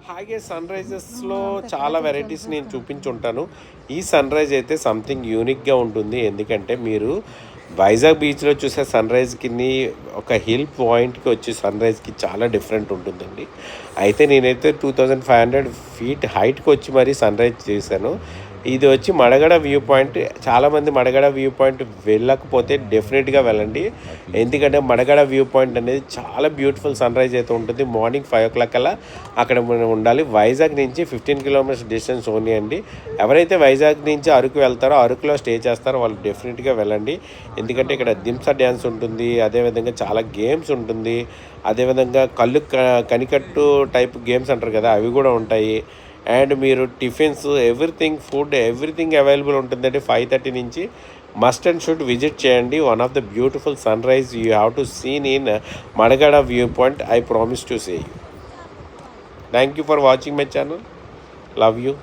హాగే sun రైజెస్లో చాలా varieties నేను చూపించుంటాను. ఈ సన్ రైజ్ అయితే సంథింగ్ యూనిక్గా ఉంటుంది. ఎందుకంటే మీరు వైజాగ్ బీచ్లో చూసే సన్ రైజ్కి ఒక హిల్ పాయింట్కి వచ్చి సన్ రైజ్కి చాలా డిఫరెంట్ ఉంటుందండి. అయితే నేనైతే 2500 ఫీట్ హైట్కి వచ్చి మరీ సన్ రైజ్ చేశాను. ఇది వచ్చి మడగడ వ్యూ పాయింట్. చాలామంది మడగడ వ్యూ పాయింట్ వెళ్ళకపోతే డెఫినెట్గా వెళ్ళండి. ఎందుకంటే మడగడ వ్యూ పాయింట్ అనేది చాలా బ్యూటిఫుల్ సన్ రైజ్ అయితే ఉంటుంది. మార్నింగ్ 5 o'clock కల్లా అక్కడ మనం ఉండాలి. వైజాగ్ నుంచి 15 kilometers డిస్టెన్స్ ఓన్లీ అండి. ఎవరైతే వైజాగ్ నుంచి అరకు వెళ్తారో, అరకులో స్టే చేస్తారో వాళ్ళు డెఫినెట్గా వెళ్ళండి. ఎందుకంటే ఇక్కడ దింసా డ్యాన్స్ ఉంటుంది, అదేవిధంగా చాలా గేమ్స్ ఉంటుంది, అదేవిధంగా కనికట్టు టైప్ గేమ్స్ అంటారు కదా, అవి కూడా ఉంటాయి. అండ్ మీరు టిఫిన్స్ ఫుడ్ ఎవ్రీథింగ్ అవైలబుల్ ఉంటుందండి. 5:30 నుంచి మస్ట్ అండ్ షుడ్ విజిట్ చేయండి. One of the beautiful sunrise you have to seen in Madagada view point. I promise to say you. Thank you for watching my channel. Love you.